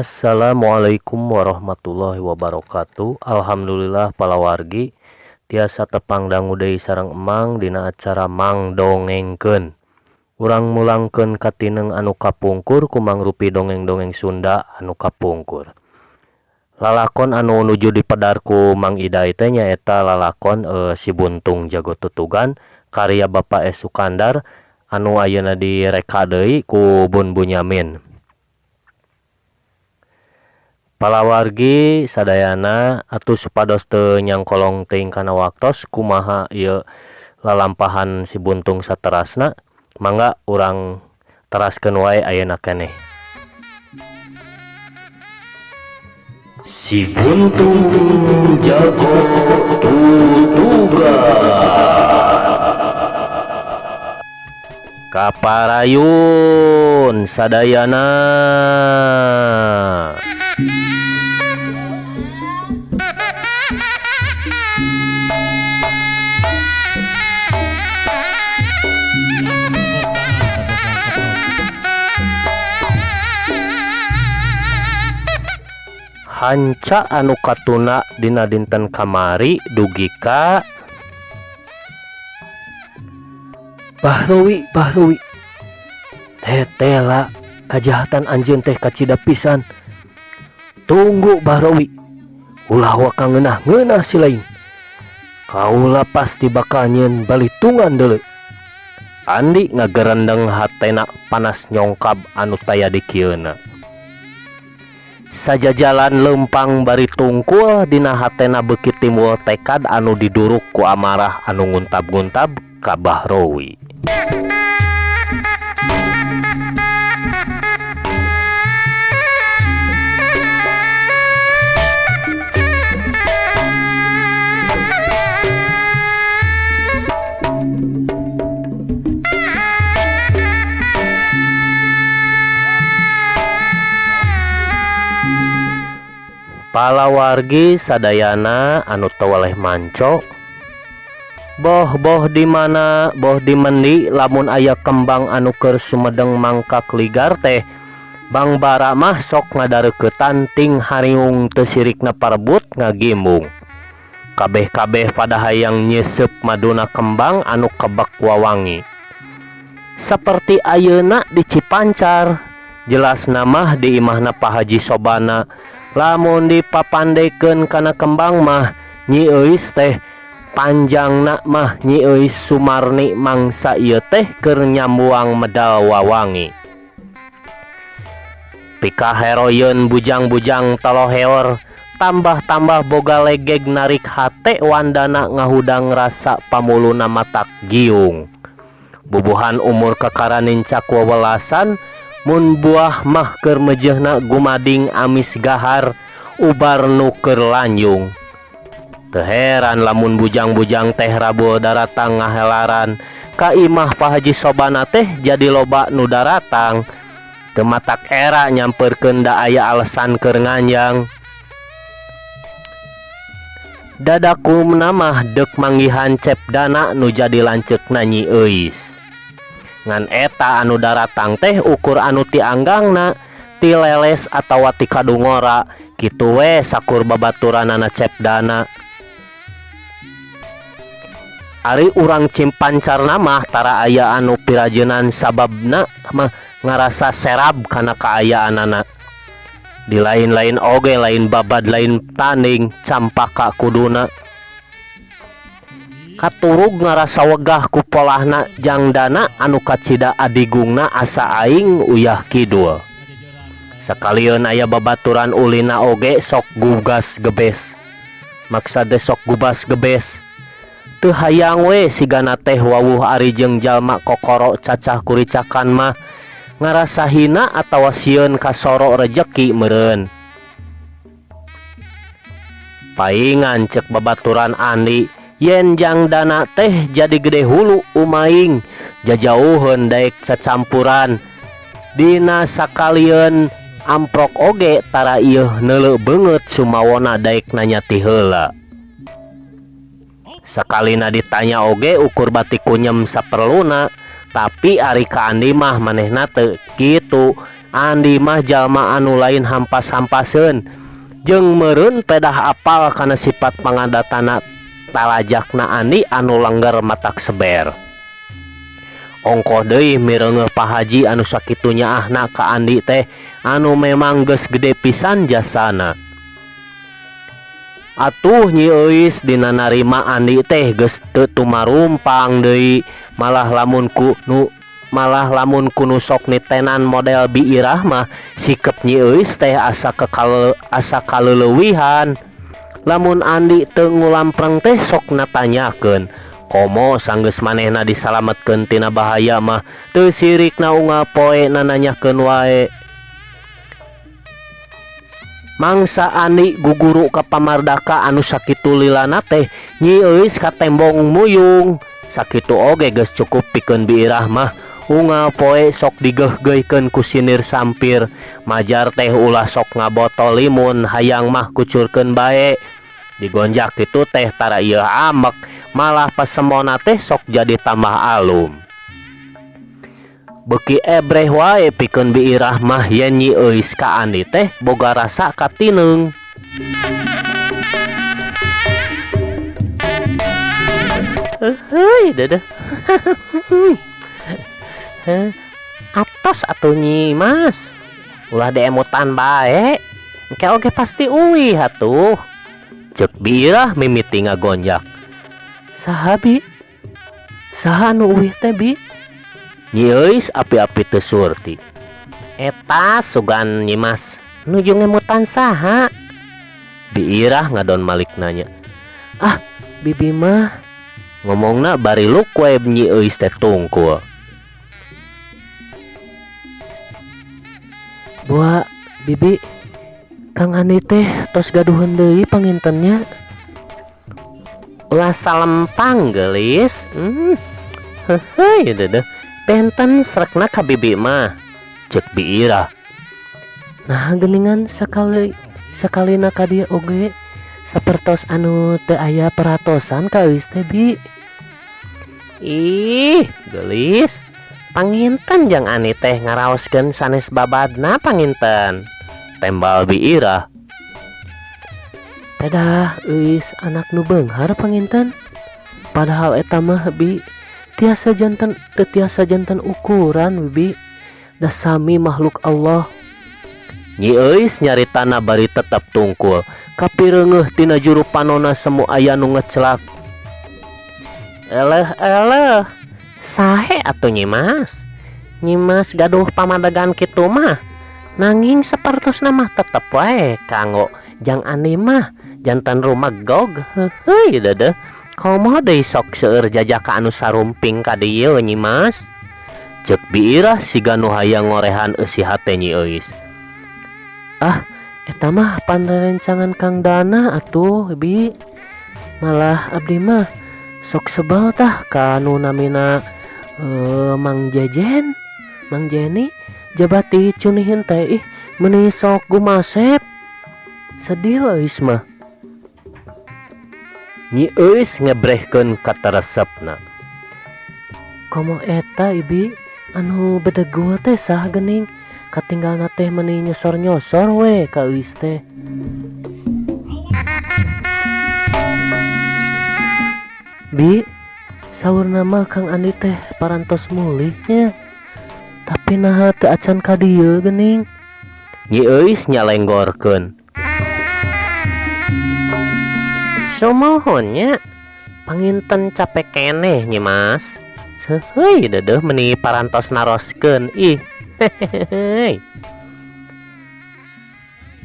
Assalamualaikum warahmatullahi wabarakatuh. Alhamdulillah palawargi tiasa tepang dangu deui sareng emang dina acara Mang Dongengkeun. Urang mulangkeun katineng anu kapungkur ku mangrupi dongeng-dongeng Sunda anu kapungkur. Lalakon anu nuju dipedar ku Mang Iday teh nyaeta lalakon Si Buntung Jago Tutugan karya Bapak S. Sukandar anu ayeuna direka deui ku Bun Bunyamin. Palawargi sadayana atuh supados teu nyangkolong teuing kana waktos kumaha ieu lalampahan Si Buntung saterasna, mangga urang teraskeun wae ayeuna keneh. Si Buntung Jago Tutugan kaparayun sadayana. Hanca anu katuna dina dinten kamari dugi ka Bahrowi tetela kajahatan anjeun teh kacida pisan. Tunggu Bahrowi, ulah waka ngeunah-ngeunah si lain. Kaula pasti bakal nyieun balitungan deuleu. Andi ngagerendeng hatena panas nyongkab anu taya di kieuna. Sajajalan lempang bari tungkul dina hatena beuki timbul tekad anu diduruk ku amarah anu nguntab-nguntab ka Bahrowi. Palawargi sadayana anu teu waleh manco, boh di mana boh di mendi lamun aya kembang anu keur sumedeng mangkak ligar teh Bang Bara mah sok ngadareuketan ting hariung teu sirikna parebut ngagimbung. Kabeh-kabeh pada hayang nyesep maduna kembang anu kebek wawangi. Saperti ayeuna di Cipancar, jelasna mah di imahna Pak Haji Sobana. Lamun dipapandekeun kana kembang mah Nyi Euis teh panjangna mah Nyi Euis Sumarni mangsa ieu teh keur nyambuang medal wawangi. Pika heroyeun bujang-bujang taloheor tambah-tambah boga legeg narik hate wandana ngahudang rasa pamuluna matak giung. Bubuhan umur kakaranin cak wewelasan mun buah mah keur mejehna gumading amis gahar ubar nu keur lanjung. Teu heran lamun bujang-bujang teh rabul daratang ngahelaran ka imah Pak Haji Sobana teh jadi loba nu daratang. Teu matak era nyampeurkeun da aya alesan keur nganjang. Dadakumna mah deuk manggihan cepdana nu jadi lanceukna Nyi Euis. Ngan eta anu daratang teh ukur anu ti anggangna, ti leles atawa ti kadungora, kitu we sakur babaturanana cepdana. Ari urang Cimpancarna mah tara aya anu pirajeunan sababna mah ngarasa serab kana kaayaanana. Di lain-lain oge lain babad lain tanding campaka kuduna. Katurug ngarasa wegah ku polahna jangdana anu kacida adigungna asa aing uyah kidul. Sakalieun aya babaturan ulina oge sok gugas gebes. Maksade sok gubas gebes. Teu hayang we sigana teh wawuh ari jeung jalma kokoro cacah kuricakan mah ngarasa hina atawa sieun kasoro rejeki meureun. Paingan cek babaturan Andi, yen jangdana teh jadi gede hulu umaing jajauheun daek cacampuran dina sakalieun amprok oge tara ieu neuleuh beungeut sumawona daek nanya ti heula. Sakalina ditanya oge ukur batik kunyem saperluna, tapi ari ka Andi mah manehna teu kitu Andi mah jalma anu lain hampas-hampaseun jeung meureun pedah apal kana sifat pangadatana talajakna Andi anu langgar matak seber. Ongkoh deui mireungeuh Pak Haji anu sakitu nyaahna ka Andi teh anu memang geus gede pisan jasana. Atuh Nyi Euis dina narima Andi teh geus teu tumarumpang deui, malah lamun kuno sok nitenan model Biirah mah sikep Nyi Euis teh asa kaleulewihan. Lamun Andi teu ngulampreng teh sok natanyakeun, komo sanggeus manehna disalametkeun tina bahaya mah teu sirikna unggal poe nananyakeun wae. Mangsa Andi guguru ka pamardaka anu sakitu lilana teh Nyi Euis katembong muyung. Sakitu oge geus cukup pikeun Biirah mah unggal poe sok digeuh-geuhkeun ku sinir sampir. Majar teh ulah sok ngabotol limun hayang mah kucurkeun bae. Digonjak kitu teh tara ieu amek, malah pasemona teh sok jadi tambah alum. Beuki ebreh wae pikeun Biirah mah yen Nyi Euis ka Andi teh boga rasa katineung. Heuh dedeh. Atos atuh Nyi Mas. Ulah deemutan bae. Engke oge pasti uih atuh. Ceuk Biirah mimiti ngagonjak. Saha Bi? Saha anu uih teh Bi? Nyi Euis api-api teu surti. Eta sugan Nyi Mas, nuju ngemutan saha? Biirah ngadon malik nanya. Ah, bibi mah ngomongna bari luk we Nyi Euis teh tungkul. Bua, bibi, Kang Andi teh tos gaduhan deui pangintennya. Ulah salempang geulis. Heuh dedeh. Benten srekna ka bibi mah, ceuk Biirah. Nah geuningan sakalina ka dieu oge sapertos anu teu aya peratosan ka Euis teh Bi. Ih, geulis. Panginten jeung Ani teh ngaraoskeun sanes babadna panginten, tembal Biirah. Pedah Euis anak nu beunghar panginten. Padahal eta mah Bi tiasa janten ukuran Bibi, da sami makhluk Allah. Nyi Euis nyaritana bari tetep tungkul, kapireungeuh tina juru panonna semu aya nu ngecelak. Eleh, sahe atuh Nyi Mas? Nyi Mas gaduh pamadegan kitu mah, nanging sapertosna mah tetep wae kanggo jang Andi mah janten rumegog. Heuh dedeh. Komo deui sok seueur jajaka anu sarumping ka dieu Nyi Mas, ceuk Biirah siga nu hayang ngorehan eusi hate Nyi Euis. Ah, eta mah panrencangan Kang Dana atuh Bi. Malah abdi mah sok sebel tah ka anu namina Mang Jejen, Mang Jeni jabati cunihin teh meuni sok gumasep. Sedih Euis mah. Nyi Euis ngebrehkeun kata resepna. Komo eta Ibi anu bedegul teh saha geuning katinggalna teh meuni nyosor-nyosor we ka Euis teh. Bi, saurna mah Kang Andi teh parantos mulih nya. Tapi naha teu acan ka dieu geuning. Nyi Euis nyalenggorkeun. Sumohonnya panginten capek keneh Nyi Mas. Heuh dedeh meuni parantos naroskeun ih. Hehehe.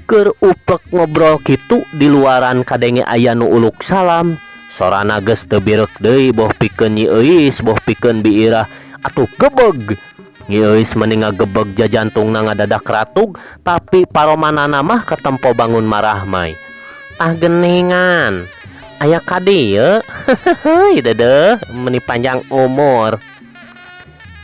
Keur upek ngobrol kitu di luaran kadenge aya nu uluk salam. Sorana geus teu birek deui boh pikeun Nyi Euis boh pikeun Biirah. Atuh gebeg. Nyi Euis meuni ngagebeg jajantungna ngadadak ratug, tapi paromanana mah ketempo bangun marahmai. Tah geuningan aya ka dieu. Heuh dedeh meuni panjang umur.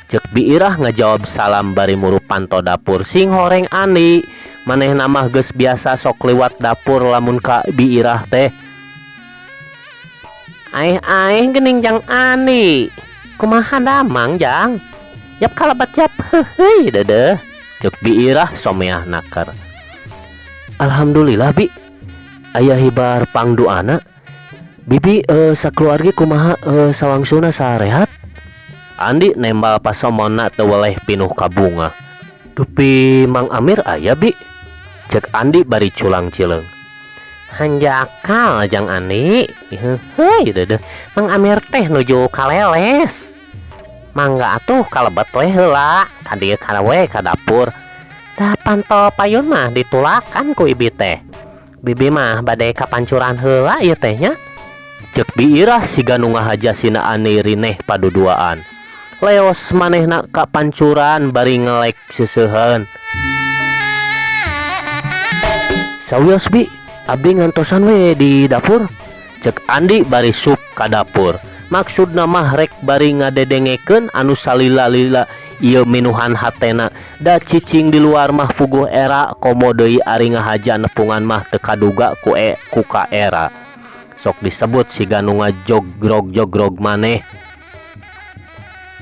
Ceuk Biirah ngajawab salam bari muru panto dapur sing horeng Andi. Manehna mah geus biasa sok liwat dapur lamun ka Biirah teh. Aih geuning jang Andi. Kumaha damang jang? Yap kalabat yap. Heuh dedeh Cek Biirah someah nakar. Alhamdulillah Bi, aya hibar pangduana. Bibi sakeluarga kumaha sawangsuna sarehat. Andi nembal pasomonna teu weleh pinuh kabunga. Dupi Mang Amir aya Bi, cek Andi bari culang cileung. Hanjakal jang Andi. Heuh dedeh Mang Amir teh nuju kaleles. Mangga atuh kalebet we heula ka dieu we ka dapur. Da pantol payun mah ditulakan ku Ibi teh. Bibi mah bade kapancuran heula ieu teh nya. Cek Biirah siga nu ngahajasina Ani rineh paduduaan. Leos manehna ka pancuran bari ngelek seuseheun. Sawios Bi, abdi ngantosan we di dapur. Cek Andi bari sup ka dapur. Maksudna mah rek bari ngadedengekeun anu salila-lila ieu minuhan hatena. Da cicing di luar mah puguh era komo deui ari ngahaja nepungan mah teu kaduga ku ka era. Sok disebut siga nu ngajogrog-jogrog maneh.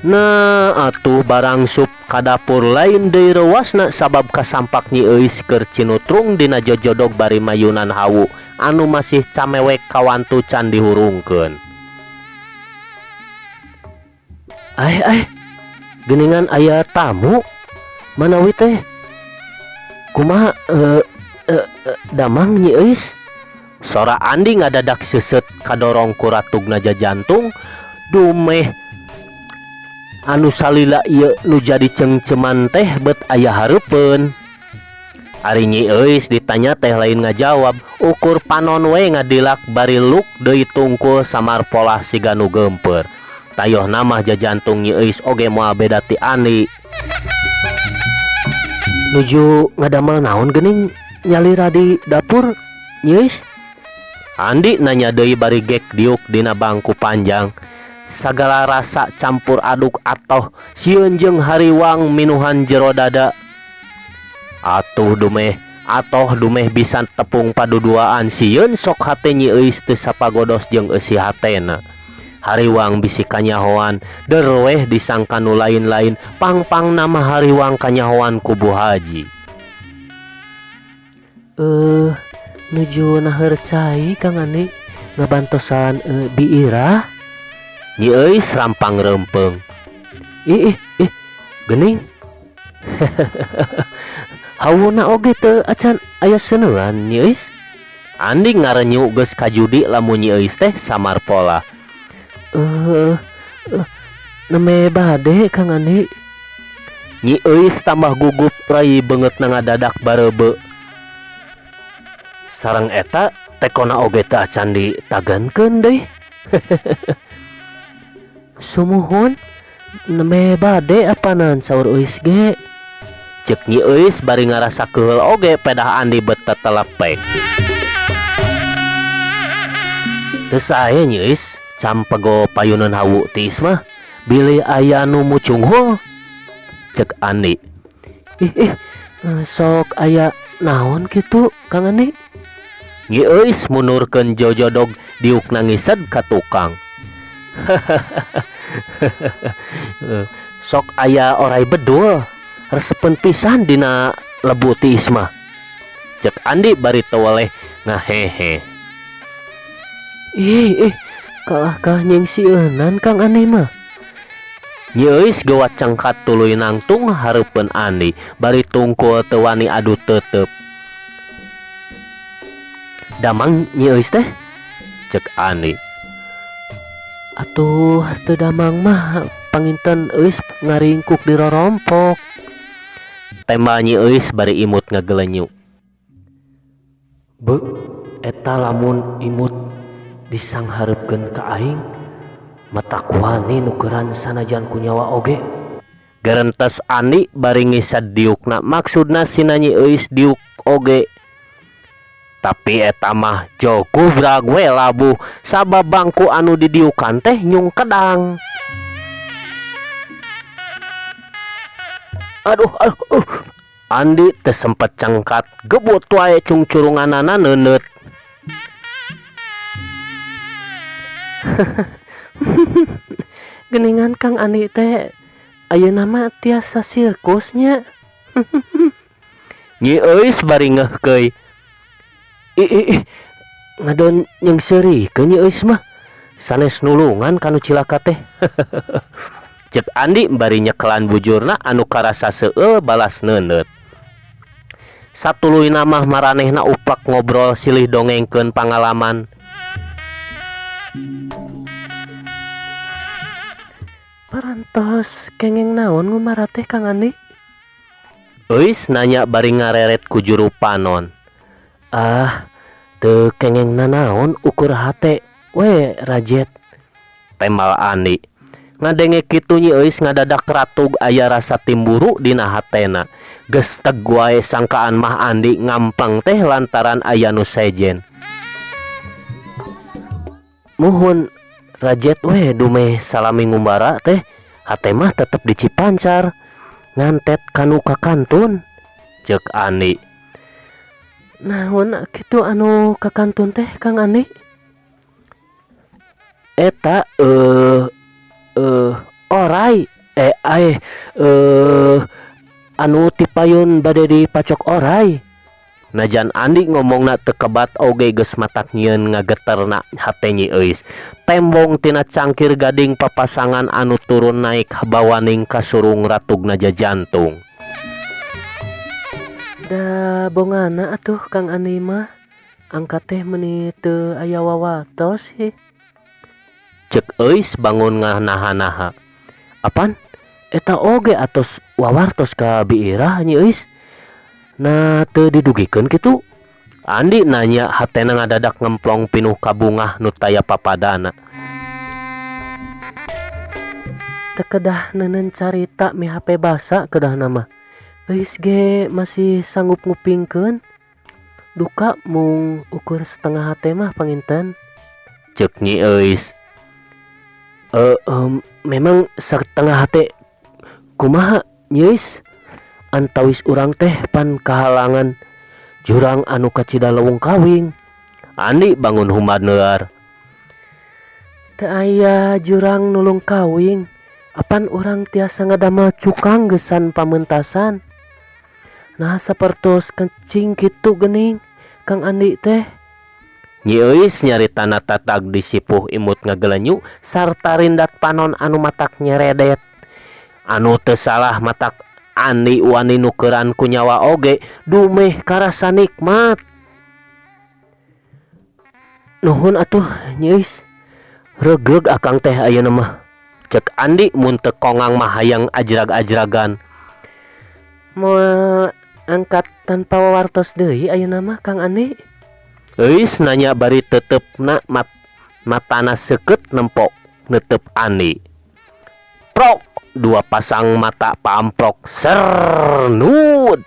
Nah atuh barang sup ka dapur lain deui reuasna sabab kasampak Nyi Euis keur cinutrung dina jojodog bari mayunan hawu anu masih camewek kawantu can dihurungkeun. Geningan aya tamu manawi teh. Kumaha damang Nyi Euis? Sora Andi ngadadak seuseut kadorong ku ratugna jajantung. Dumeh anu salila ieu nu jadi cengceman teh bet aya hareupeun. Ari Nyi Euis ditanya teh lain ngajawab, ukur panon we ngadilak bari luk deui tungkul samar polah siga nu geumpeur. Tayoh namah jajantung Nyi Euis oge moal beda ti Andi. Nuju ngadamel naon geuning nyalira di dapur Nyi Euis? Andi nanya deui bari gek diuk dina bangku panjang. Sagala rasa campur aduk atoh sieun jeung hariwang minuhan jero dada. Atoh dumeh bisa tepung paduduaan sieun sok hate Nyi Euis teu sapagodos jeung eusi hatena. Hariwang bisi kanyahoan derweh disangka nu lain-lain pang-pang nama hariwang kanyahoan kubu Haji. Nuju naher cai Kang Andi ngabantosan Biirah. Nyi Euis rampang rempeng. Ih geuning. Hawuna oge teu acan aya seuneuan Nyi Euis. Andi ngarenyu geus kajudi lamun Nyi Euis teh samar pola. Neme bade Kang Andi. Nyi Euis tambah gugup rai beungeut ngadadak barebe. Sareng eta tekona oge teu acan ditagenkeun deui. Sumuhun neme bade apanan saur Euis ge. Cek Nyi Euis bari ngarasa keheul oge pedah Andi bet tetelepek. Teu sae Nyi Euis cam pego payunan hawu tiis mah bilih aya nu mucung hul. Cek Andi. Sok aya naon kitu Kang Andi? Nyi Euis munurkeun jojodog diuk nangised ka tukang. Sok aya orai bedul resepen pisan dina lebu tiis mah. Cek Andi bari teu weleh ngahehe. Kalah nyeng sieunan Kang Andi mah. Nyi Euis gawat cengkat tuluy nangtung hareupeun Andi bari tungkul teu wani adu teuteup. Damang Nyi Euis teh? Cek Andi. Atuh teu damang mah panginten Euis ngaringkuk di rorompok. Tema Nyi Euis bari imut ngagelenyuk. Be, eta lamun imut disangharepkeun ka aing matak wani nukeran sanajan ku nyawa oge. Garentes Andi bari ngisad diukna, maksudna sina Nyi Euis diuk oge. Tapi eta mah joguh brag we labuh sabab bangku anu didiukan teh nyung kedang. Aduh. Andi teu sempet cengkat gebut wae cungcurunganana neuneut. Geningan Kang Andi teh ayeuna mah tiasa sirkusnya. Nyi Eus bari ngehkeui. Ngadon yang seri ke Nyi Eus mah sanes nulungan kanu cilaka teh. Cek Andi bari nyekelan bujurna anu karasa seueul balas neuneut. Satuluy namah maranehna uplak ngobrol silih dongengkeun pangalaman. Parantos kengeng naon ngumara teh Kang Andi? Eus nanya bari ngareret ku juru panon. Teu kengeng naon ukur hate we Rajet. Tembal Andi. Ngadenge kitu Nyi Eus ngadadak ratug aya rasa timburu dina hatena. Geus teg wae sangkaan mah Andi ngampang teh lantaran aya nu sejen. Muhun Rajet we dumeh salami ngumbara teh hate mah tetep di Cipancar ngantet kanu ka kantun, cek Andi. Naon kitu anu ka kantun teh Kang Andi? Eta orai anu tipayun bade dipacok orai. Najan Andi ngomongna teu kebat oge geus matak nyieun ngageterna hate Nyi Eus. Tembong tina cangkir gading papasangan anu turun naik bawaning kasurung ratugna jajantung. Da bongana atuh Kang Andi mah angkat teh meuni teu aya wawatos sih. Cek Eus bangun nganaha-naha. Apan? Eta oge atos wawartos ka biirah Nyi Eus. Nah teu didugikeun kitu. Andi nanya hatena ngadadak ngemplong pinuh kabungah nu taya papadana. Teu kedah neuneun carita mi hape basa kedah nama. Eus ge masih sanggup ngupingkeun. Duka mung ukur setengah hate mah panginten. Cek Nyi Eus. Memang setengah hate kumaha Nyi Eus? Antawis urang teh pan kahalangan jurang anu kacida leuweung kawing. Andi bangun humadeuar. Teu aya jurang nulung kawing. Apan urang tiasa ngadamel cukang geusan pamentasan. Nah sapertos kencing kitu geuning Kang Andi teh. Nyi Eus nyaritana tatag disipuh imut ngagelenyu sarta rindat panon anu matak nyeredet. Anu teu salah matak Andi wani nukeran ku nyawa oge dumeh karasa nikmat. Nuhun atuh Nyi Eus. Regreg akang teh ayeuna mah. Cek Andi mun teu kongang mah hayang ajrag-ajragan. Moal angkat tanpa wawartos deui ayeuna mah Kang Andi? Eus nanya bari teutepna matana seukeut nempok neuteup Andi. Prok! Dua pasang mata paamprok sernud.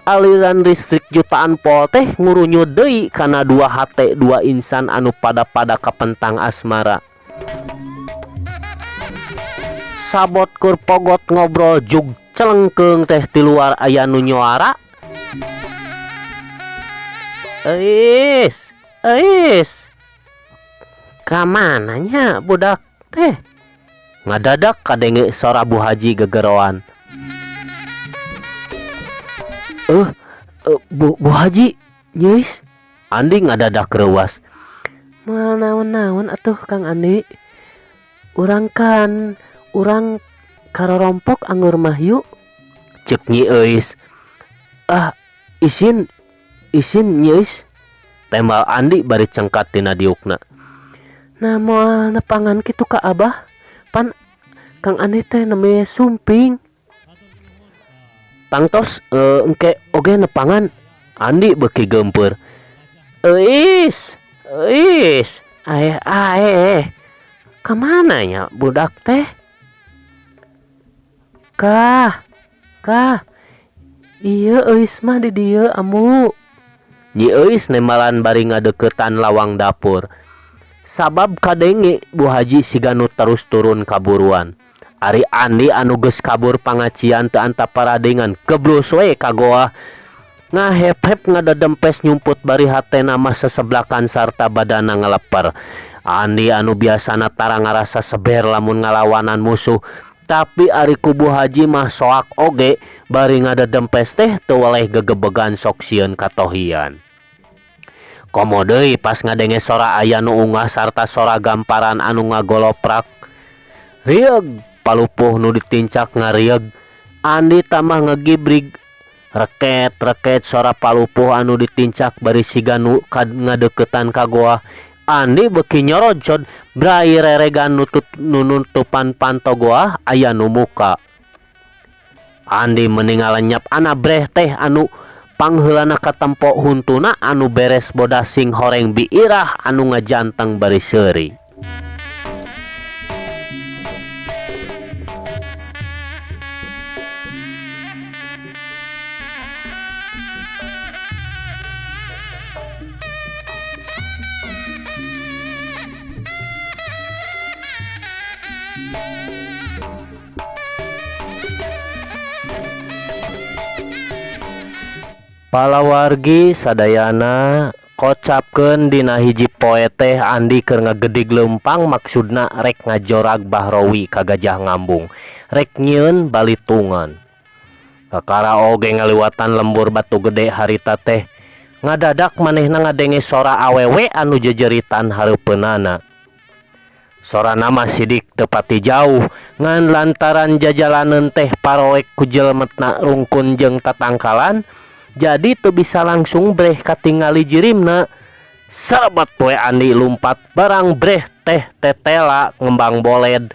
Aliran listrik jutaan volt teh ngurunyu deui kana dua hate dua insan anu pada kapentang asmara. Sabot keur pogot ngobrol jug celengkeung teh ti luar aya nu nyoara. Eus kamananya budak teh? Ngadadak kadenge sora Bu Haji gegeroan. Bu Haji, Nyi Eus. Andi ngadadak reuwas. Moal naon-naon atuh Kang Andi. Urang karorompok anggur mahyu. Cek Nyi Eus. Isin Nyi Eus. Tembal Andi bari cengkat tina diukna. Nah moal nepangan kitu ka Abah. Pan Kang Andi teh neme sumping. Tangtos engke oge nepangan. Andi beuki geumpeur. Eus. Ae. Kamana nya budak teh? Kah. Ieu Eus mah di dieu amu. Nyi Eus nembalan bari ngadeuketan lawang dapur. Sabab kadenge Bu Haji siganu terus turun kaburuan. Ari Andi anu geus kabur pangacian teu anta paradengan keblus we ka goa. Ngahep-hep ngadedempes nyumput bari hatena mah seseblakan sarta badana ngaleper. Andi anu biasana tara ngarasa seber lamun ngalawanan musuh Tapi ari kubu Haji mah soak oge bari ngadedempes teh teu waleh gegebegan sok sieun katohian. Komo deui pas ngadenge sora aya nu ungah sarta sora gamparan anu ngagoloprak. Rieg palupuh nu ditincak ngarieg. Andi tambah ngegibrig. Reket-reket sora palupuh anu ditincak bari siga nu ngadeukeutan ka goa. Andi beuki nyorojod brai reregan nutupan panto goa aya nu muka. Andi meninggal lenyap ana breh teh anu pangheulana katempo huntuna anu beres bodas sing horeng biirah anu ngajanteng bari seuri. Palawargi sadayana kocapkeun dina hiji poe teh Andi keur ngagedig leumpang maksudna rek ngajorag Bahrowi ka Gajah Ngambung, rek nyieun balitungan. Kakara oge ngaliwatan lembur batu gede harita teh ngadadak manehna ngadenge sora awewe anu jejeritan hareupeunana. Sorana mah sidik teu pati jauh ngan lantaran jajalaneun teh paroek ku jelmetna rungkun jeung tatangkalan. Jadi tuh bisa langsung breh katingali jirimna. Sahabat poe Andi lumpat barang breh teh tetela ngembang boled.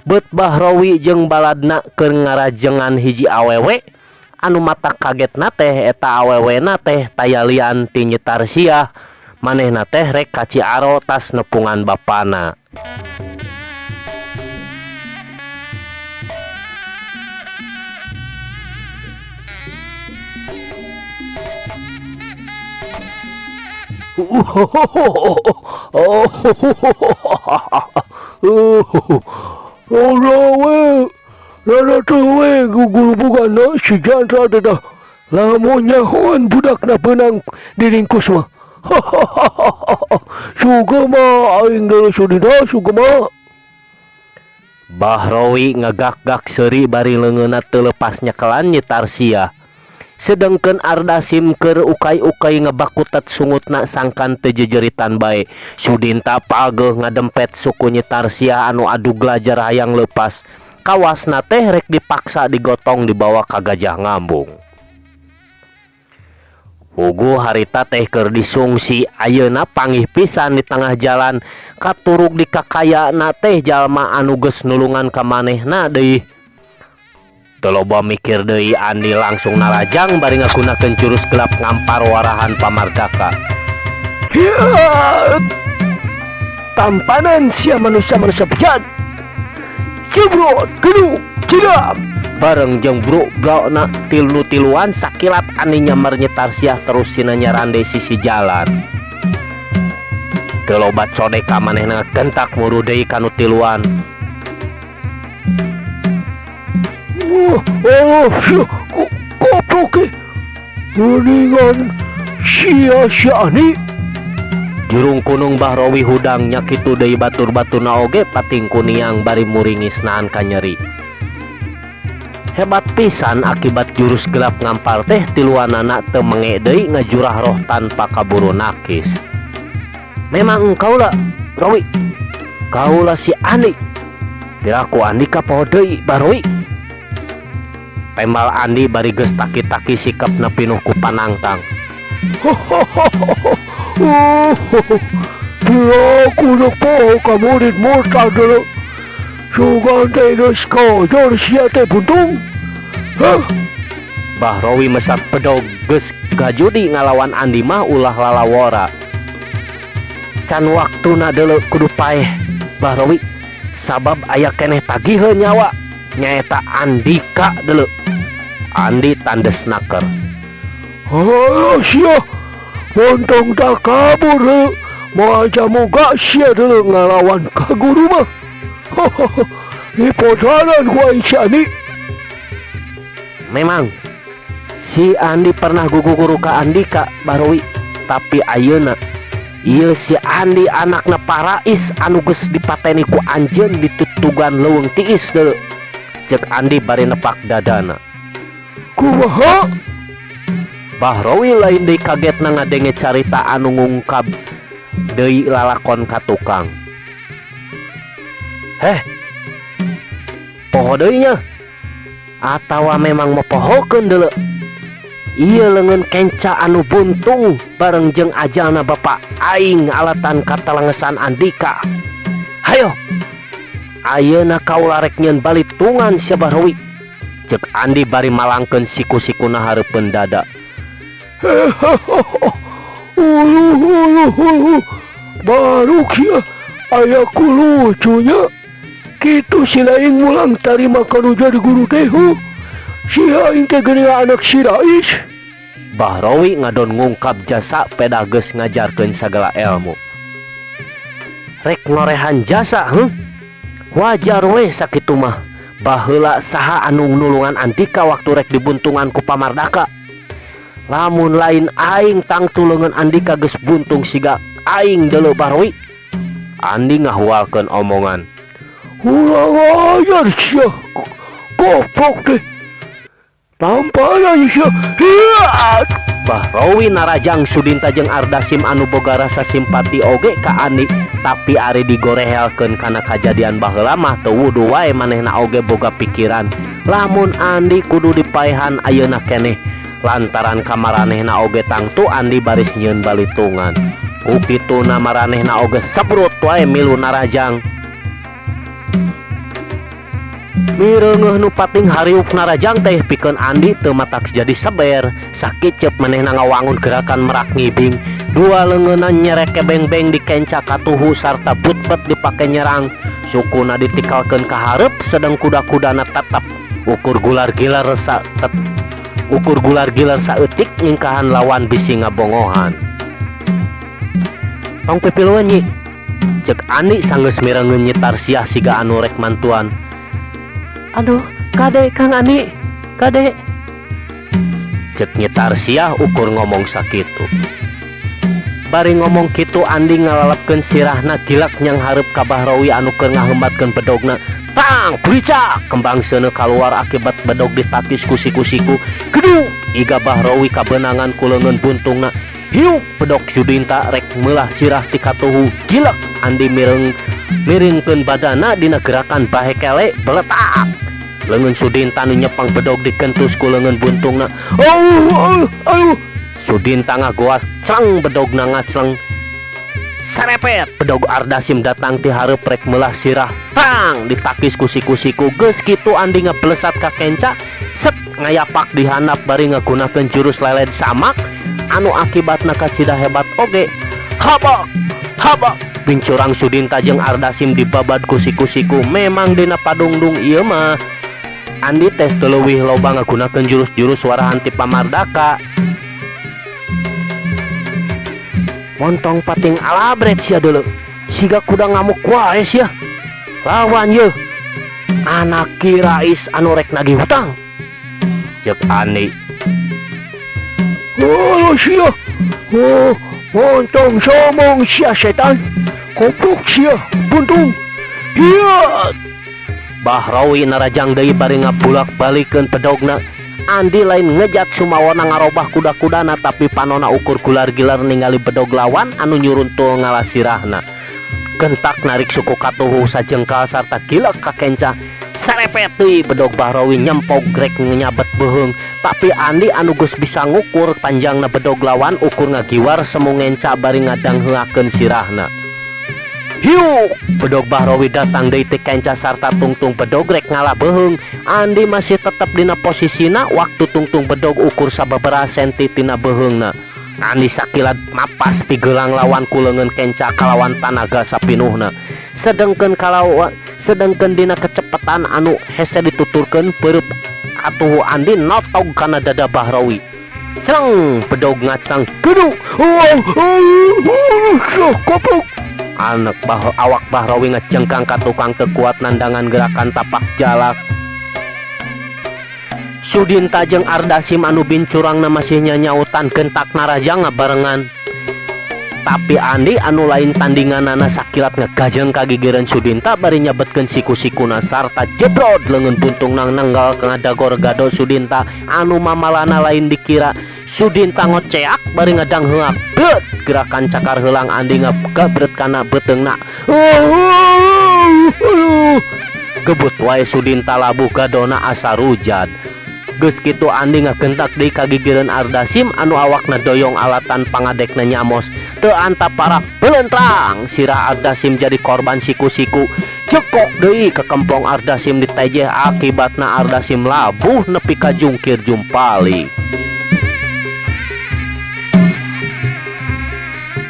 Bet Bahrowi jeung baladna keur ngarajengan hiji awewe anu mata kagetna teh eta awewena teh tayalian ti Nyi Tarsiah. Manehna teh rek ka Ciaro tas nepungan bapana. Rada tuwe gugul bugana si jantra dah lamunnya hoan budakna benang diringkus mah. Suga mah aing deuleu sudina suga mah. Bahrowi ngagak-gak seuri bari leungeunna teu lepas nyekelan Nyi Tarsiah. Sedengkeun Ardasim keur ukai-ukai ngebakutat sungutna sangkan teu jejeritan bae. Sudinta pageuh ngadempet suku Nyi Tarsiah anu adu glajar hayang leupas. Kawasna teh rek dipaksa digotong dibawa ka Gajah Ngambung. Ugu harita teh keur disungsi ayeuna panggih pisan di tengah jalan katurug di kakayana teh jalma anu geus nulungan ka manehna deui. Teu loba mikir deui Andi langsung narajang bari ngagunakeun jurus gelap ngampar warahan pamardaka. Tampanan sia manusia-manusia bejat. Cibrot, geduk, cidak. Bareng jeung bro-brona tilu-tiluan sakilat Andi nyamar Nyi Tarsiah terus sina nyarande sisi jalan. Teu loba codek ka manehna gentak muru deui kanu tiluan. Goblok mendingan sia-siani. Jurung kunung Bahrowi hudang nyakitu deui batur-baturna oge pating kuniang bari muringisnaan ka nyeri. Hebat pisan akibat jurus gelap ngampar teh tiluanana teu menge deui ngajurah roh tanpa kaburu nakis. Memang engkau lah Rowi, kaulah si Andi. Diraku Andi ka poho deui Bahrowi. Tembal Andi bari geus taki-taki sikapna pinuh ku panangtang. Aku nak poho ka murid murtad dulu. Sugan teh geus kojor sia teh buntung. Bahrowi mesat pedog geus gajudi ngalawan Andi mah ulah lalawora. Can waktuna deuleu kudu paeh Bahrowi sabab aya keneh tagiheun nyawa nyaeta Andika deuleu. Andi tandes naker. Halo sia, montong tak kabur he. Maca muga sia deuleu ngalawan ka guru mah. Hipotanan gua Isyani. Memang si Andi pernah guguru ka Andika Bahrowi, tapi ayeuna ieu si Andi anakna Parais anu geus dipateni ku anjeun di tutugan leuweung tiis deuleu. Cek Andi bari nepak dadana. Kumaha? Bahrowi lain deui kagetna ngadenge carita anu ngungkap deui lalakon ka tukang. Poho deui nya? Atawa memang mepohokeun deuleu? Ieu leungeun kenca anu buntung bareng jeung ajalna bapak aing alatan katalengesan Andika. Hayo, ayeuna kaula rek nyieun balitungan sia Bahrowi. Cek Andi bari malangkeun siku-sikuna hareupeun dada. Baru kia aya ku lucunya. Kitu si lain mulang tarima kanu jadi guru teh. Si aing teh geuning anak si Rais. Bahrowi ngadon ngungkap jasa pedageus ngajarkeun sagala ilmu. Rek ngorehan jasa, wajar we sakitu mah. Baheula saha anu nulungan Andika waktu rek dibuntungan ku Pamardaka. Lamun lain aing tang tulungan Andika geus buntung siga aing deuleu Bahrowi. Andi ngahualkeun omongan. Ulang ajar sia. Goblok deh. Tampanan sia. Hiat. Bahrowi narajang Sudinta jeung Ardasim anu boga rasa simpati oge ka Andi, tapi ari digorehelkeun kana kajadian baheula mah teu wudu wae manehna oge boga pikiran lamun Andi kudu dipaehan ayeuna keneh. Lantaran kamaranehna oge tangtu Andi baris nyieun balitungan. Ukituna maranehna oge sabrut wae milu narajang. Mireungeuh nu pating hariuk narajang teh pikeun Andi teu matak jadi saber. Sakicep manehna ngawangun gerakan merak ngibing. Dua leungeunna nyereke beng-beng di kenca katuhu sarta butpet dipake nyerang. Sukuna ditikalkeun ka hareup sedang kuda-kudana tetep ukur gular-gilar saeutik nyingkahan lawan bisi ngabongohan. Tong pipiluan nyi. Cek Andi sanggeus mireungeun nyitar siah siga anu rek mantuan. Aduh, kade Kang Andi, kade. Cek nyitar siah ukur ngomong sakitu. Bari ngomong kitu Andi ngalalapkeun sirahna gilak nyang hareup ka Bahrowi anu keur ngahembatkeun bedogna. Tang, bricak kembang seuneu kaluar akibat bedog ditakis ku siku-siku. Gedung iga Bahrowi kabenangan ku leungeun buntungna. Hiuk bedog Sudinta rek meulah sirah ti katuhu. Gilak Andi miringkeun badana dina gerakan bahe kele beletak. Leungeun Sudinta nu nyepang bedog dikentus ku leungeun buntungna. Sudinta ngagoas clang bedogna ngacleng. Sarepet bedog Ardasim datang ti hareup rek meulah sirah. Tang ditakis ku siku-siku. Geus kitu Andi ngablesat ka kenca. Set ngayapak dihandap bari ngagunakeun jurus leled samak anu akibatna kacida hebat oge. Habak bincurang Sudinta jeung Ardasim dibabad ku siku-siku. Memang dina padungdung ieu mah Andi teh teu leuwih loba ngagunakeun jurus-jurus warahan ti Pamardaka. Montong pating alabret sia deuleu. Siga kuda ngamuk wae sia. Lawan yeuh. Anak Ki Rais anu rek nagih hutang. Cek Andi. Oh sia. Oh, montong somong sia setan. Goblok sia, buntung. Hiat. Bahrowi narajang deui bari ngabulak-balikeun pedogna. Andi lain ngejat sumawona ngarobah kuda-kudana tapi panona ukur gular-gilar ningali bedog lawan anu nyuruntul ngalah sirahna. Kentak narik suku katuhu sajengkal sarta gilak ka kenca. Sarepet deui bedog Bahrowi nyempog rek nyabet beheung, tapi Andi anu geus bisa ngukur panjangna bedog lawan ukur ngagiwar semu ngenca bari ngadangheuakeun sirahna. Hiu bedog Bahrowi datang deui ti kenca sarta tungtung bedog rek ngalah beheung. Andi masih tetap dina posisina waktu tungtung bedog ukur sababaraha senti tina beheungna. Andi sakilat mapas pigeulang lawan ku leungeun kenca kalawan tanaga sapinuhna. Sedengkeun dina kecepatan anu hese dituturkeun peurup katuhu Andi notog kana dada Bahrowi. Ceng bedog ngacang gedung. Goblok. Anak awak Bahrowi ngecengkang ka tukang teu kuat nandangan gerakan tapak jalak. Sudinta jeung Ardasim anu bincurangna masih nyanyautan gentak narajang ngabarengan. Tapi Andi anu lain tandinganana sakilat ngegajeng kagigireun Sudinta bari nyabetkeun siku-sikuna sarta jebrod leungeun buntung nang nanggal ngadagor gado Sudinta anu mamalana lain dikira Sudinta ngoceak bari ngedang heuk bet gerakan cakar heulang Andi ngabret kana beteungna. Gebut wae Sudinta labuh gadona asa rujad. Geus kitu Andi ngagentak deui kagigireun Ardasim anu awakna doyong alatan pangadekna nyamos. Teu antapara belentrang sirah Ardasim jadi korban siku-siku. Cekok deui ke kempong Ardasim ditejeh akibatna Ardasim labuh nepi ka jungkir jumpali.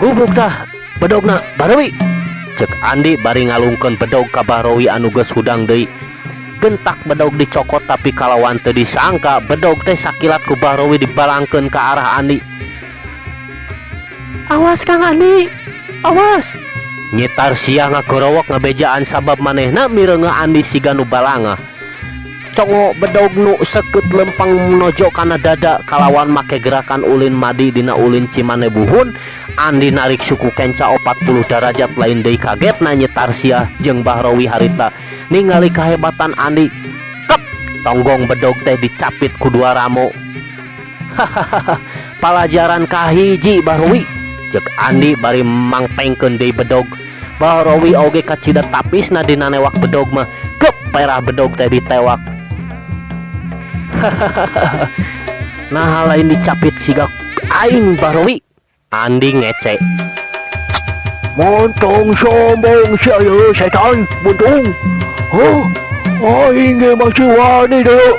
Gubuk tah bedogna Barawi. Cek Andi bari ngalungkeun bedog ka Barawi anu geus hudang deui. Gentak bedog dicokot tapi kalawan teu disangka bedog teh sakilat ku Barawi dibalangkeun ke arah Andi. Awas Kang Andi, awas. Nyitar sia ngagorowok ngabejaan sabab manehna mireungeun Andi siga nu balanga. Congo bedog nu seukeut lempang menuju kana dada kalawan make gerakan ulin madi dina ulin Cimanebuhun. Andi narik suku kenca 40 derajat lain deui kagetna nyitar sia jeung Barawi harita. Ningali kehebatan Andi, kep tonggong bedog teh dicapit ku dua ramo. Hahaha, pelajaran kahiji Barawi. Cek Andi bari mangpengkeun deui bedog. Barawi oge kacida tapisna dina newak bedog mah kep perah bedog teh ditewak. Hahaha, nah lain dicapit siga aing Barawi. Andi ngece. Montong sombong saya setan buntung. Aing ge masih wani deui.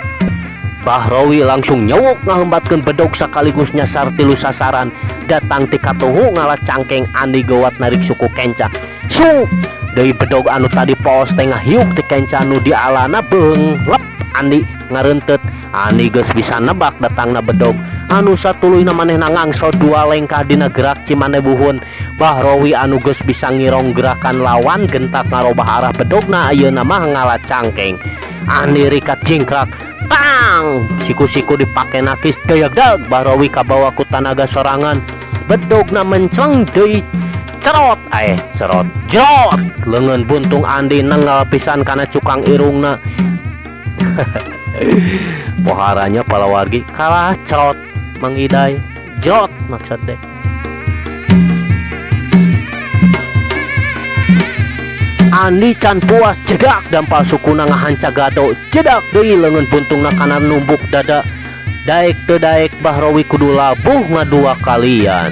Barawi langsung nyewok ngahembatkeun bedog sekaligus nyasar tilu sasaran. Datang ti katuhu ngalah cangkeng Andi gawat narik suku kenca. Suk deui bedog anu tadi poos teh ngahiuk ti kenca anu dialana beunglep Andi ngareunteut. Andi geus bisa nebak datangna bedog anu satuluyna manehna ngangso dua lengkah dina gerak Cimanebuhun. Barawi anu geus bisa ngirong gerakan lawan gentak ngarobah arah bedogna ayeuna mah ngalah cangkeng. Andi rikat jingkrak, tang siku-siku dipake nakis dayagdag. Barawi kabawa ku tanaga sorangan. Bedogna mencleng deui cerot jerot leungeun buntung Andi nenggal pisan kana cukang irungna. Poharanya palawargi kalah cerot mangidai jerot maksud deh. Andi can puas jedak dampal sukuna ngahanca gado jedak deui leungeun buntungna kana numbuk dada. Daek teu daek Barawi kudu labuh ngadua kalian.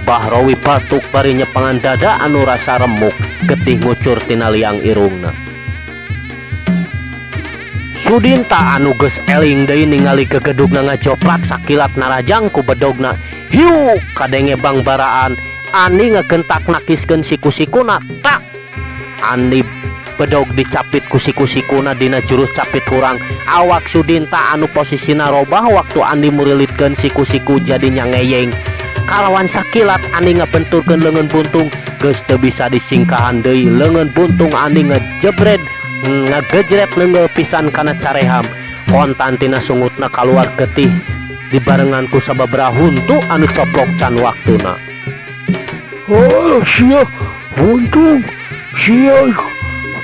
Barawi batuk bari nyepangan dada anu rasa remuk getih ngucur tina liang irungna. Sudinta anu geus eling deui ningali gegedugna ngajoprak sakilat narajang ku bedogna. Hiu kadenge bang baraan. Andi ngagentak nakiskeun siku-sikuna tak. Andi bedog dicapit ku siku-sikuna dina jurus capit hurang. Awak Sudinta anu posisina robah waktu Andi murilitkeun siku-siku jadi nyangeyeng. Kalawan sakilat Andi ngabenturkeun leungeun buntung geus teu bisa disingkahan deui. Leungeun buntung Andi ngagejret leungeul pisan kana careham. Kontan tina sungutna kaluar getih dibarengan ku sababaraha huntu anu coplok can waktuna. Sia buntung sia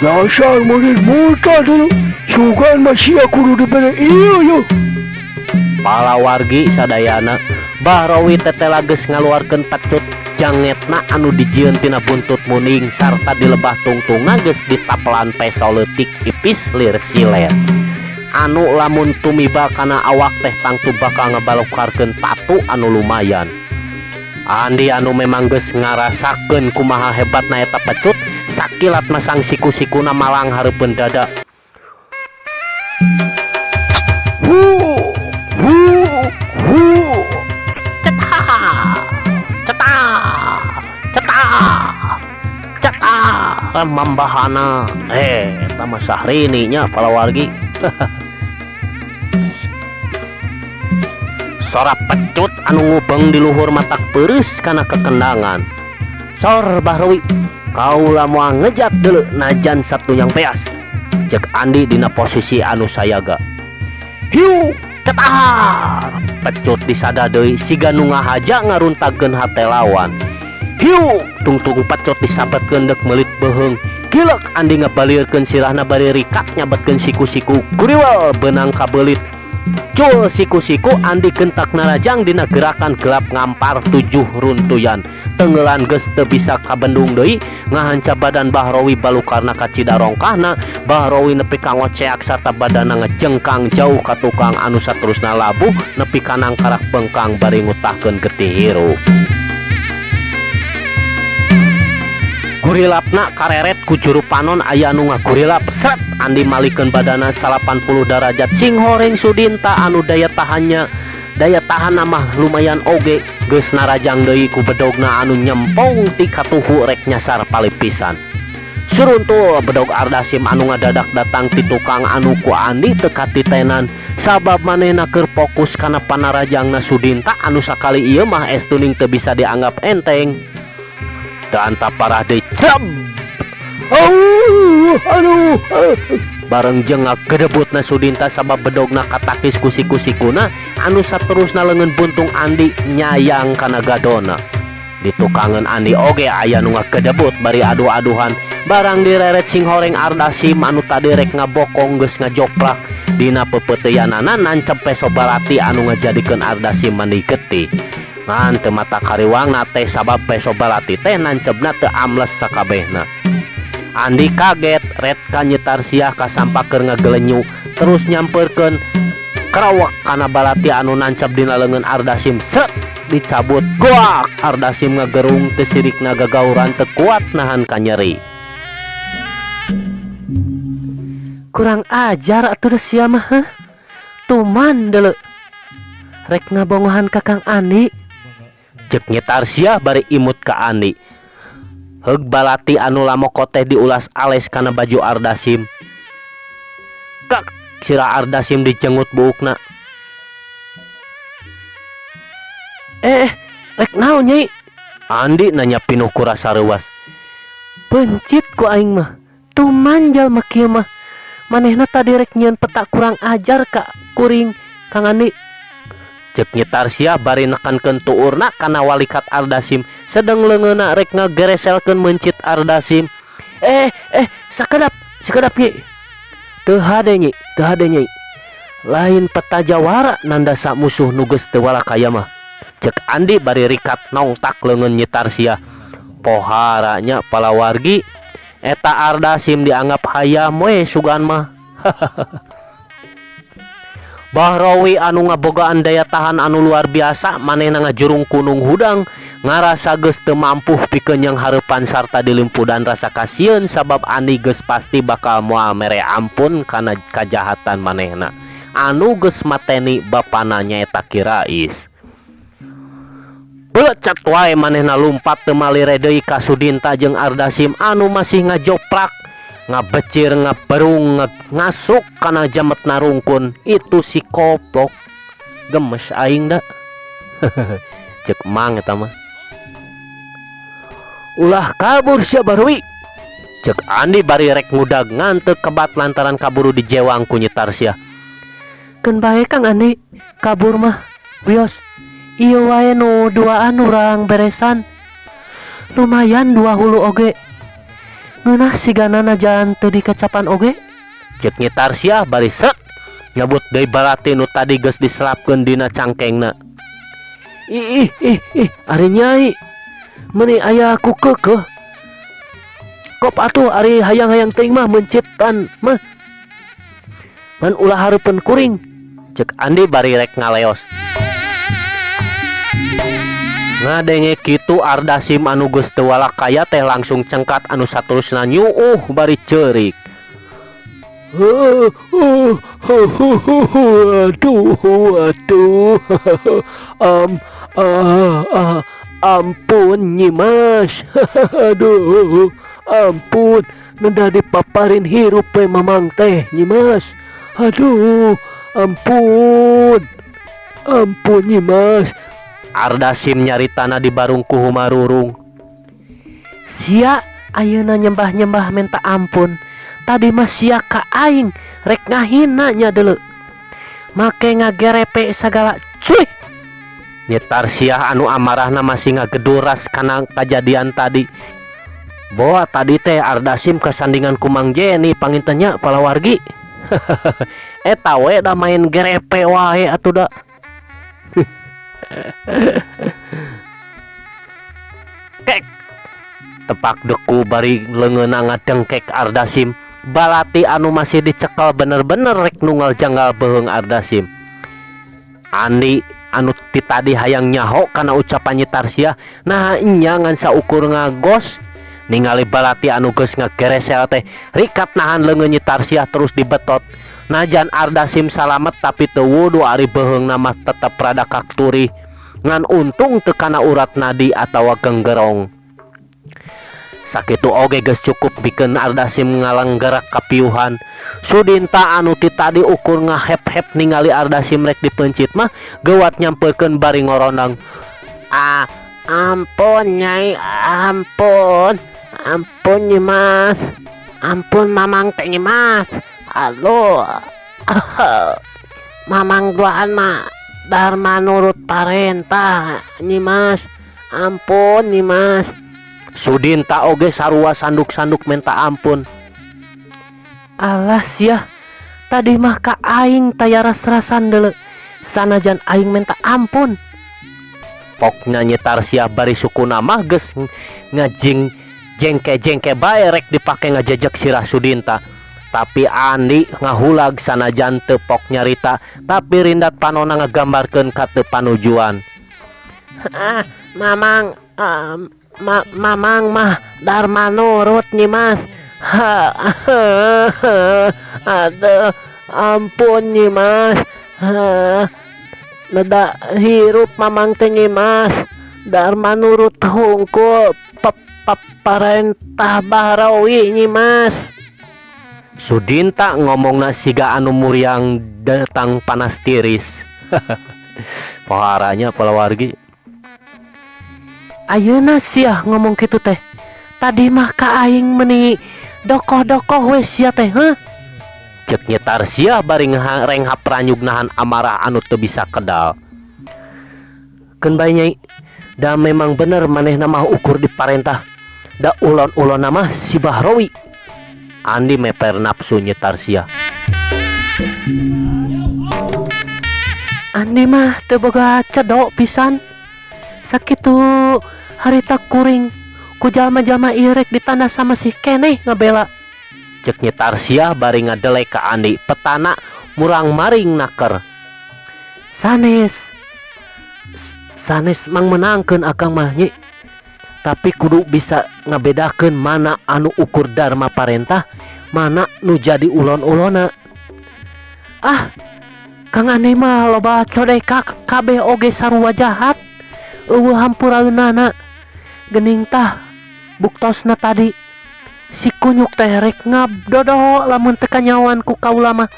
dasar murid buta dulu. Sugan mah sia kudu dibere ieu. Palawargi sadayana Barawi tetela geus ngaluarkeun pecut jangetna anu dijieun tina buntut muning sarta di lebah tungtungna geus ditapelan peso leutik ipis lir silet. Anu lamun tumiba kana awak teh tangtu bakal ngabalokarkeun tatu anu lumayan. Andi anu memang geus ngarasakeun kumaha hebatna eta pecut sakilat masang siku-sikuna malang hareupeun dada. Cetak mambahana tama Syahrini nya palawargi. Sora pecut anu ngubeng di luhur matak peureus kana kekendangan. Sor Barawi, kaula moal ngejat deuleu najan satu yang peas. Cek Andi dina posisi anu sayaga. Hiu cetar pecut disada deui siga nu ngahaja ngaruntakeun hate lawan. Hiu tungtung pecut disabetkeun dek melit beheung. Kilek Andi ngabalieurkeun sirahna bari rikat nyabetkeun siku-siku kuriwel benang kabelit. Cul siku-siku Andi kentak narajang dina gerakan gelap ngampar 7 runtuyan. Tenggelan geus teu bisa kabendung deui ngahanca badan Bahrowi balukarna ka cidarongkahna. Bahrowi nepi ka ngoceak sarta badanna ngejengkang jauh ka tukang anu saterusna labuh nepi ka nangkarak bengkang bari ngutahkeun getih hirup. Gurilapna kareret ku juru panon aya anu ngagurilap sret Andi malikeun badana 80 derajat sing horeng Sudinta anu daya tahan mah lumayan oge geus narajang deui ku bedogna anu nyempong ti katuhu rek nyasar palipisan. Suruntul bedog Ardasim anu ngadadak datang ti tukang anu ku Andi teu katitenan sabab manehna keur fokus kana panarajangna Sudinta anu sakali ieu mah estuning teu bisa dianggap enteng. Dan tak parah deui cem. Aduh. Bareng jengak gedebutna Sudinta sabab bedogna katakis kusi-kusikuna anu saterusna leungeun buntung Andi nyayang kana gadona. Di tukangan Andi oge aya nu ngagedebut bari adu-aduhan barang direret sing horeng Ardasim anu tadi rek ngabokong geus ngajoprak dina pepeuteyanana nancep peso balati anu ngajadikeun Ardasim mandi getih. Ngan teu mata kariwangna teh sabab peso balati teh nancebna teu amles sakabehna. Andi kaget ret ka nyetar siah kasampak keur ngagelenyu terus nyampeurkeun kerawak kana balati anu nancep dina leungeun Ardasim set dicabut goak. Ardasim ngagerung teu sirikna gagauran teu kuat nahan ka nyeri. Kurang ajar atuh sia mah heuh. Tuman deuleu rek ngabongohan Kakang Andi. Cek nyetar sia bari imut ka Andi. Heug balati anu lamoko teh diulas ales kana baju Ardasim. Kak sira Ardasim dicengut buukna. Rek naon nyai? Andi nanya pinuh ku rasa reuas. Bencit ku aing mah. Tuman jalma kieu mah. Manehna tadi rek nyieun peta kurang ajar ka kuring Kang Andi. Cek nyetar sia bari nekankeun tuurna kana walikat Ardasim sedeng leungeuna rek ngagereselkeun mencit Ardasim. Sakedap nyai. Teu hade nyai. Lain peta jawara nandasa musuh nu geus teu walakaya mah. Cek Andi bari rikat nongtak leungeun nyetar sia. Poharanya palawargi eta Ardasim dianggap hayam we sugan mah. Bahrowi anu ngabogaan daya tahan anu luar biasa manehna ngajurung kunung hudang ngarasa geus teu mampu pikeun yang hareupan sarta dilimpudan rasa kasieun sabab Andi geus pasti bakal moal mere ampun kana kajahatan manehna anu geus mateni bapana nyaeta Ki Rais. Belecet wae manehna lumpat teu malire deui ka Sudinta jeung Ardasim anu masih ngajoprak ngabecir ngaberung ngasuk kana jametna rungkun. Itu si koplok gemes aing da. Cek mang eta mah. Ulah kabur sia Bahrowi. Cek Andi bari rek ngudag nganteu kebat lantaran kaburu dijewang ku nyetar sia. Keun bae Kang Andi kabur mah wios. Ieu wae nu duaan urang beresan. Lumayan 2 hulu oge. Ngeunah siganana jalan teu dikacapan oge. Cek nyetar sia bari set nyabut deui balati nu tadi geus diselapkeun dina cangkengna. Ih ari nyai meuni aya ku keukeuh. Kop atuh ari hayang-hayang teuing mah mencitan mah. Man ulah hareupeun kuring. Cek Andi bari rek ngaleos. Ngadenge kitu Ardasim anu geus teu walakaya teh langsung cengkat anu saterusna nyuuh bari ceurik. Aduh. Ampun Nyimas. Aduh, ampun. Nenda dipaparin hirup we mamang teh Nyimas. Aduh, ampun. Ampun Nyimas. Ardasim nyaritana di barungku humarurung. Sia ayeuna nyembah-nyembah minta ampun. Tadi mah sia ka aing rek ngahina nya deuleu. make ngagerepe segala cuy. Tarsiah anu amarahna masih ngageduras karena kejadian tadi. Boa tadi teh Ardasim kesandingan kumang Jenny pangintanya palawargi. Eta we da main gerepe wae atuh da. Kek tepak deku bari leungeuna ngadengkek Ardasim. Balati anu masih dicekel bener-bener rek nunggal janggal beheung Ardasim. Andi anu ti tadi hayang nyaho kana ucapan Tarsiah, nah nya ngan saukur ngagos ningali balati anu geus ngageresel teh rikat nahan leungeun Tarsiah terus dibetot. Najan Ardasim salamet tapi teu wudu ari beheung nama tetep rada kakturi ngan untung teu kana urat nadi atawa genggerong. Sakitu oge geus cukup pikeun Ardasim ngalanggerak kapiuhan. Sudinta anu ti tadi ukur ngahep-hep ningali Ardasim rek dipencit mah geuwat nyampeurkeun bari ngorondang. Ampun Nyai, ampun Nyimas, ampun Mamang teh Nyimas. Aduh, Mamang duaan mah Dharma nurut parentah Nyimas, ampun Nyimas. Sudinta oge sarua sanduk-sanduk minta ampun. Alas ya, tadi mah ka aing taya ras-rasan deuleu, sanajan aing minta ampun. Pokna Tarsiah bari sukuna mah geus ngajing jengke-jengke bae rek dipake ngajejek sirah Sudinta. Tapi Andi ngahulag sanajan teu pok nyarita, tapi rindat panona ngagambarkeun ka teu panujuan. Mamang Mamang mah Dharma nurut Nyimas. Aduh, ampun Nyimas. Neda hirup Mamang teh Nyimas. Dharma nurut hungkul parentah Bahrawi Nyimas. Sudinta ngomongna siga anu muriang datang panas tiris. Paharanya palawargi. Ayeuna siah ngomong kitu teh. Tadi mah ka aing meuni dokoh-dokoh we sia teh, heuh. Ceuk Tarsiah bari renghap ranyug nahan amarah anu teu bisa kedal. Keun bae Nyai, da memang bener manehna mah ukur di parentah. Da ulon-ulon mah si Bahrawi. Andi meper nafsu Tarsiah. Andi mah teu boga cedok pisan. Sakitu harita kuring ku jalma-jalma irek ditanda sama si keneh ngabela. Ceuk Tarsiah bari ngadelek ka Andi petana murang maring naker. Sanes mang menangkeun akang mah Nyi. Tapi kudu bisa ngabedakeun mana anu ukur dharma parentah, mana nu jadi ulon-ulona. Kang Andi mah loba codeka kabeh oge sarua jahat. Eueuh hampuraeunana geuning tah buktosna tadi si kunyuk teh rek ngabdodo lamun teu kanyawan ku kaula mah.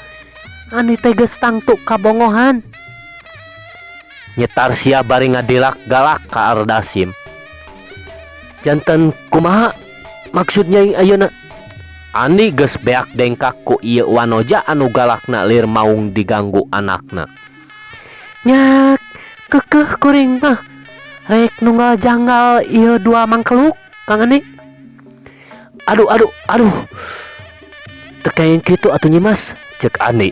Andi teh geus tangtu kabongohan. Tarsiah bari ngadilak galak ka Ardasim. Janten kumaha maksudnya ayeuna? Andi geus beak dengkak ku ieu wanoja anu galakna lir maung diganggu anakna. Nya keukeuh kuring mah rek nunggal janggal ieu dua mangkeluk Kang Andi. Aduh teu kayen kitu atuh Nyimas, ceuk Andi.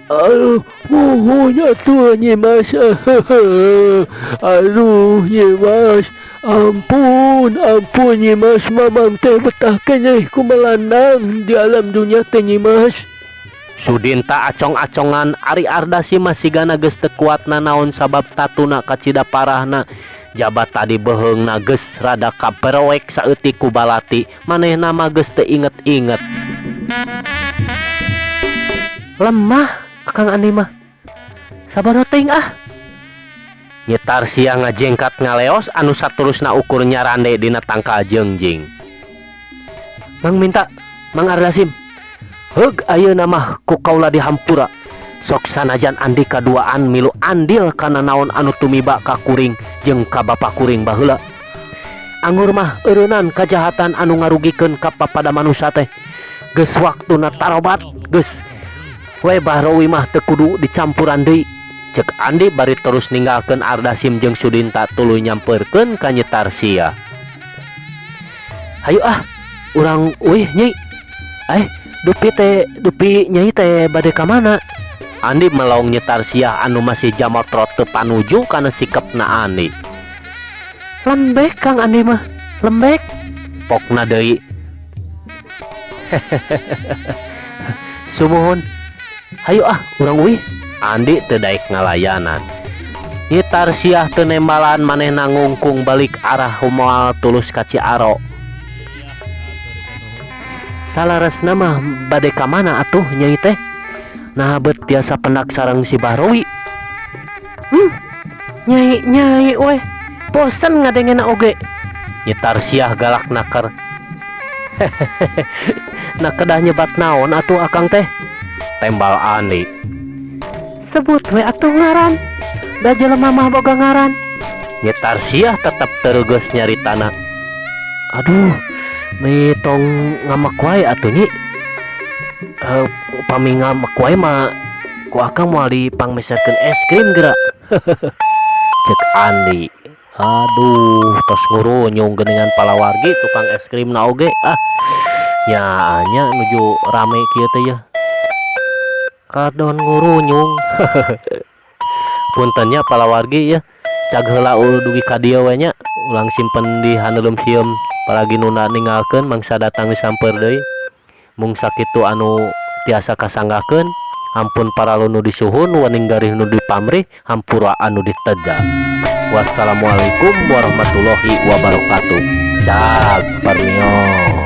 Aduh, mohonnya tuh Nyimas. Aduh Nyimas, ampun Nyimas, Mamang teh betah keneh ku melandang di alam dunia teh Nyimas. Sudinta acong-acongan ari Ardasim masih gana geus teu kuatna naon sabab tatuna kacida parahna. Jabat tadi beheungna geus rada kaberowek saeutik ku balati, manehna mah geus teu inget-inget. Lemah Kang Andi mah. Sabar teuing Tarsiah ngajengkat ngaleos anu saterusna ukur nyarande dina tangkal jengjing. Mang minta, Mang Ardasim. Heug ayeuna mah ku kaula dihampura. Sok sanajan Andi kaduaan milu andil kana naon anu tumiba ka kuring jeung ka bapa kuring baheula. Anggur mah eureunnan kajahatan anu ngarugikeun ka papada manusia teh. Geus waktuna tarobat, geus We Bahrowi mah teu kudu dicampuran deui. Cek Andi bari terus ninggalkeun Ardasim jeung Sudinta tuluy nyamperkeun ka Nyi Tarsia. Hayu urang euy Nyai. Dupi Nyai teh bade ka mana? Andi melong Nyi Tarsia anu masih jamotrot teu panuju kana sikepna Andi. Lembek Kang Andi mah, lembek. Pokna deui. Sumuhun. Hayu urang euy. Andi teu daek ngalayanan. Nyi Tarsiah teu nembalan manehna ngungkung balik arah moal tulus ka Ciaro. Salaresna mah bade ka mana atuh Nyai teh? Nah bet biasa pendak sareng si Bahrowi. Nyai weh. Bosen ngadengena oge. Nyi Tarsiah galak nakar. Nak kedah nyebat naon atuh akang teh? Tembal Andi. Sebut we atuh ngaran. Da jelema mah boga ngaran. Nyi Tarsiah tetep tereugeus nyaritana. Aduh, tong ngamak wae atuh Nyi. Upami ngamak wae mah ku akang moal dipangmeserkeun es krim geura. Cek Andi. Aduh, tos ngurunyung geuningan palawargi tukang es krim na oge. Nya nuju rame kieu teh ya. Kadon ngurunyung. Puntennya palawargi ya. Cag heula dugi ka dieu we nya. Ulang simpen di haneulem sieum palagi nuna ninggalkeun mangsa datang disamper deui. Mung sakitu anu tiasa kasanggakeun. Ampun paralu nu disuhun waning garih nu dipamrih hampura anu diteda. Wassalamualaikum warahmatullahi wabarakatuh. Cag parnios.